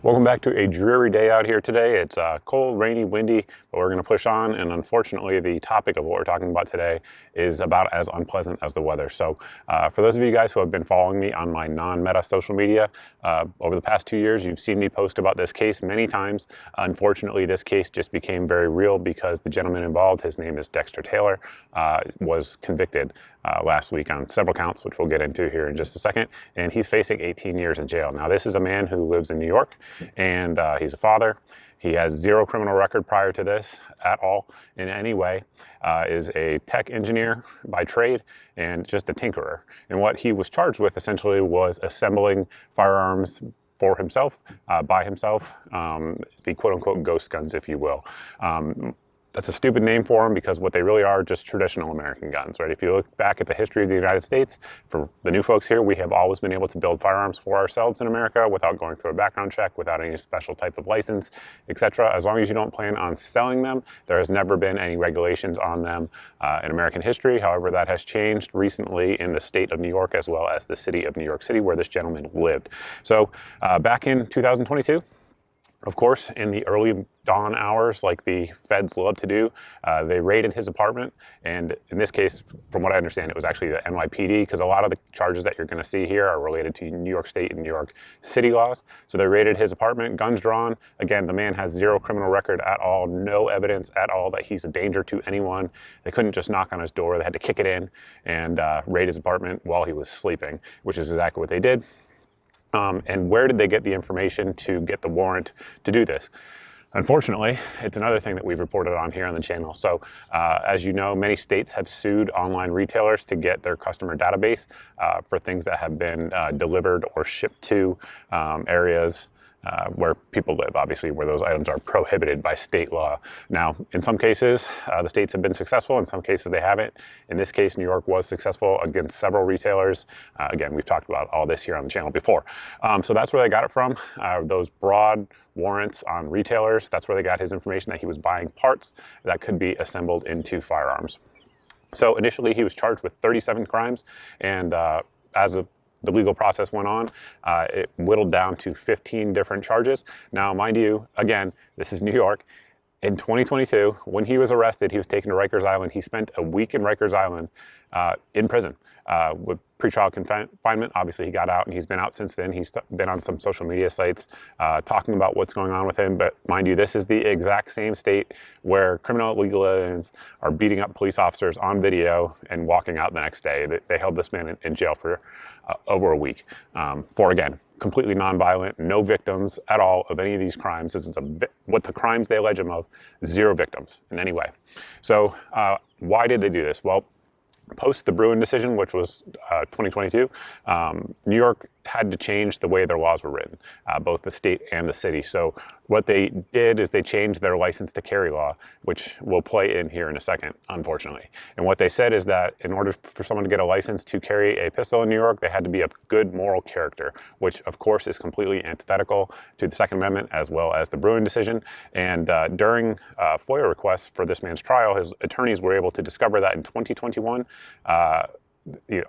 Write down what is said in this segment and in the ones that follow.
Welcome back to a dreary day out here today. It's cold, rainy, windy, but we're going to push on. And unfortunately, the topic of what we're talking about today is about as unpleasant as the weather. So for those of you guys who have been following me on my non-meta social media, over the past 2 years, you've seen me post about this case many times. Unfortunately, this case just became very real because the gentleman involved, his name is Dexter Taylor, was convicted last week on several counts, which we'll get into here in just a second. And he's facing 18 years in jail. Now, this is a man who lives in New York, and he's a father. He has zero criminal record prior to this at all in any way, is a tech engineer by trade and just a tinkerer. And what he was charged with essentially was assembling firearms for himself, by himself, the quote-unquote ghost guns, if you will. That's a stupid name for them because what they really are just traditional American guns, right? If you look back at the history of the United States, for the new folks here, we have always been able to build firearms for ourselves in America without going through a background check, without any special type of license, etc. As long as you don't plan on selling them, there has never been any regulations on them in American history. However, that has changed recently in the state of New York as well as the city of New York City where this gentleman lived. So back in 2022, of course, in the early dawn hours, like the feds love to do, they raided his apartment. And in this case, from what I understand, it was actually the NYPD, because a lot of the charges that you're going to see here are related to New York State and New York City laws. So they raided his apartment, guns drawn. Again, the man has zero criminal record at all, no evidence at all that he's a danger to anyone. They couldn't just knock on his door. They had to kick it in and raid his apartment while he was sleeping, which is exactly what they did. And where did they get the information to get the warrant to do this? Unfortunately, it's another thing that we've reported on here on the channel. So as you know, many states have sued online retailers to get their customer database for things that have been delivered or shipped to areas where people live, obviously, where those items are prohibited by state law. Now, in some cases, the states have been successful. In some cases, they haven't. In this case, New York was successful against several retailers. Again, we've talked about all this here on the channel before. So that's where they got it from. Those broad warrants on retailers, that's where they got his information that he was buying parts that could be assembled into firearms. So initially, he was charged with 37 crimes, and as of the legal process went on, it whittled down to 15 different charges. Now, mind you, again, this is New York. In 2022, when he was arrested, he was taken to Rikers Island. He spent a week in Rikers Island in prison with pretrial confinement. Obviously, he got out, and he's been out since then. He's been on some social media sites talking about what's going on with him. But mind you, this is the exact same state where criminal illegal aliens are beating up police officers on video and walking out the next day. They held this man in jail for over a week for, again, completely nonviolent, no victims at all of any of these crimes. This is what the crimes they allege him of, zero victims in any way. So why did they do this? Well, post the Bruin decision, which was 2022, New York had to change the way their laws were written, both the state and the city. So what they did is they changed their license to carry law, which will play in here in a second, unfortunately. And what they said is that in order for someone to get a license to carry a pistol in New York, they had to be of good moral character, which of course is completely antithetical to the Second Amendment as well as the Bruin decision. And during FOIA requests for this man's trial, his attorneys were able to discover that in 2021,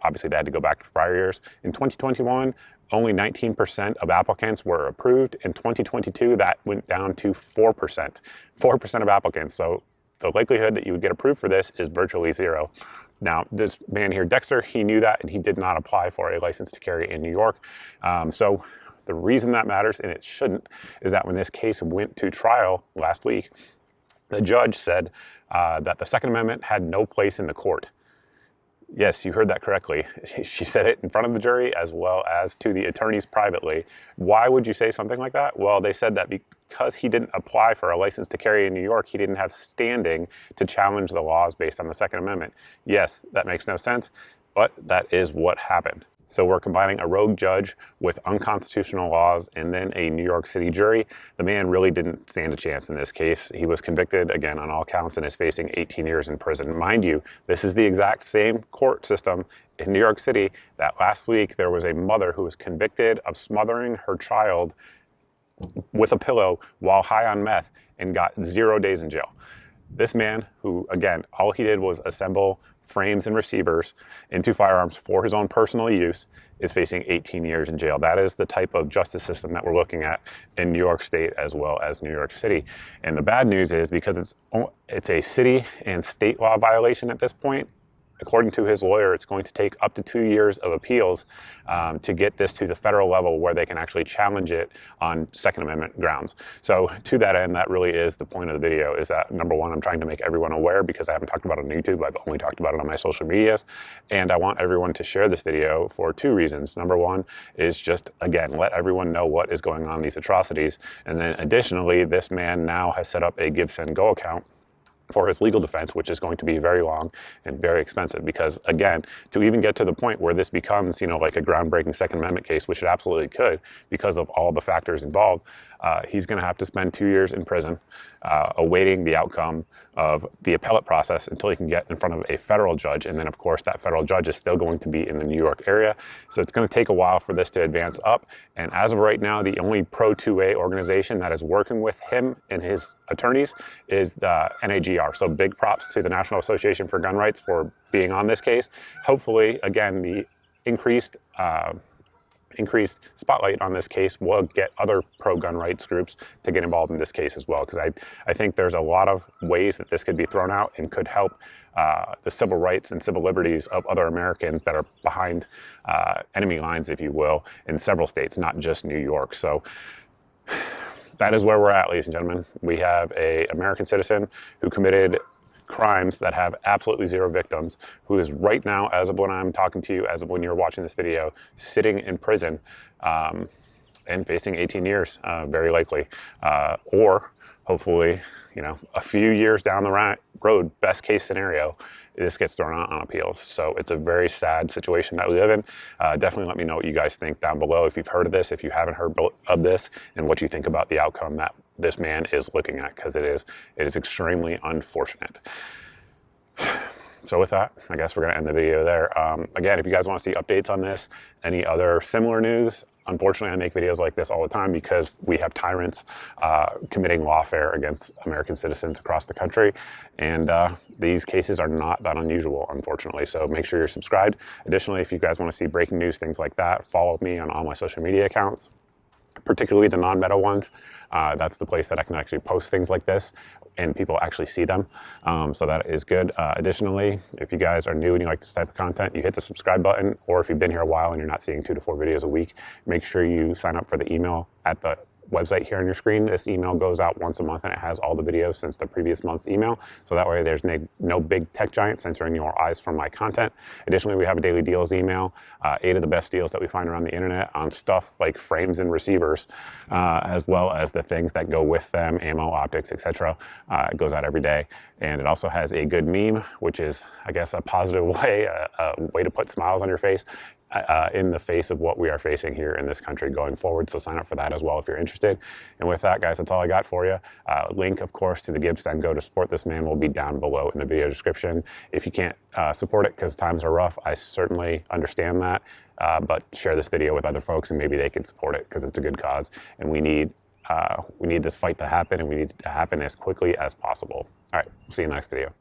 obviously they had to go back to prior years. In 2021, only 19% of applicants were approved. In 2022, that went down to 4%. 4% of applicants. So the likelihood that you would get approved for this is virtually zero. Now, this man here, Dexter, he knew that, and he did not apply for a license to carry in New York. So the reason that matters, and it shouldn't, is that when this case went to trial last week, the judge said that the Second Amendment had no place in the court. Yes, you heard that correctly. She said it in front of the jury as well as to the attorneys privately. Why would you say something like that? Well, they said that because he didn't apply for a license to carry in New York, he didn't have standing to challenge the laws based on the Second Amendment. Yes, that makes no sense, but that is what happened. So we're combining a rogue judge with unconstitutional laws and then a New York City jury. The man really didn't stand a chance in this case. He was convicted, again, on all counts and is facing 18 years in prison. Mind you, this is the exact same court system in New York City that last week there was a mother who was convicted of smothering her child with a pillow while high on meth and got 0 days in jail. This man, who again, all he did was assemble frames and receivers into firearms for his own personal use, is facing 18 years in jail. That is the type of justice system that we're looking at in New York State as well as New York City. And the bad news is, because it's a city and state law violation at this point, according to his lawyer, it's going to take up to 2 years of appeals to get this to the federal level where they can actually challenge it on Second Amendment grounds. So to that end, that really is the point of the video, is that number one, I'm trying to make everyone aware, because I haven't talked about it on YouTube. I've only talked about it on my social medias. And I want everyone to share this video for two reasons. Number one is just, again, let everyone know what is going on in these atrocities. And then additionally, this man now has set up a Give, Send, Go account for his legal defense, which is going to be very long and very expensive, because again, to even get to the point where this becomes, like a groundbreaking Second Amendment case, which it absolutely could, because of all the factors involved, he's going to have to spend 2 years in prison, awaiting the outcome of the appellate process until he can get in front of a federal judge. And then of course, that federal judge is still going to be in the New York area. So it's going to take a while for this to advance up. And as of right now, the only pro 2A organization that is working with him and his attorneys is the NAGR. So big props to the National Association for Gun Rights for being on this case. Hopefully, again, the increased spotlight on this case will get other pro-gun rights groups to get involved in this case as well, because I think there's a lot of ways that this could be thrown out and could help the civil rights and civil liberties of other Americans that are behind enemy lines, if you will, in several states, not just New York. So that is where we're at, ladies and gentlemen. We have an American citizen who committed crimes that have absolutely zero victims, who is right now, as of when I'm talking to you, as of when you're watching this video, sitting in prison and facing 18 years, very likely. Or hopefully, a few years down the road, best case scenario, this gets thrown out on appeals. So it's a very sad situation that we live in. Definitely let me know what you guys think down below. If you've heard of this, if you haven't heard of this, and what you think about the outcome that this man is looking at, because it is extremely unfortunate. So with that, I guess we're going to end the video there. Again, if you guys want to see updates on this, any other similar news, unfortunately, I make videos like this all the time because we have tyrants committing lawfare against American citizens across the country. And these cases are not that unusual, unfortunately. So make sure you're subscribed. Additionally, if you guys want to see breaking news, things like that, follow me on all my social media accounts, particularly the non-meta ones. That's the place that I can actually post things like this and people actually see them. So that is good. Additionally, if you guys are new and you like this type of content, you hit the subscribe button, or if you've been here a while and you're not seeing 2 to 4 videos a week, make sure you sign up for the email at the website here on your screen. This email goes out once a month and it has all the videos since the previous month's email. So that way there's no big tech giant censoring your eyes from my content. Additionally, we have a daily deals email, 8 of the best deals that we find around the internet on stuff like frames and receivers, as well as the things that go with them, ammo, optics, etc. It goes out every day. And it also has a good meme, which is, I guess, a positive way, a way to put smiles on your face. In the face of what we are facing here in this country going forward. So sign up for that as well if you're interested. And with that, guys, that's all I got for you. Link, of course, to the Give, Send, Go to support this man will be down below in the video description. If you can't support it because times are rough, I certainly understand that. But share this video with other folks and maybe they can support it because it's a good cause. And we need this fight to happen, and we need it to happen as quickly as possible. All right, see you in the next video.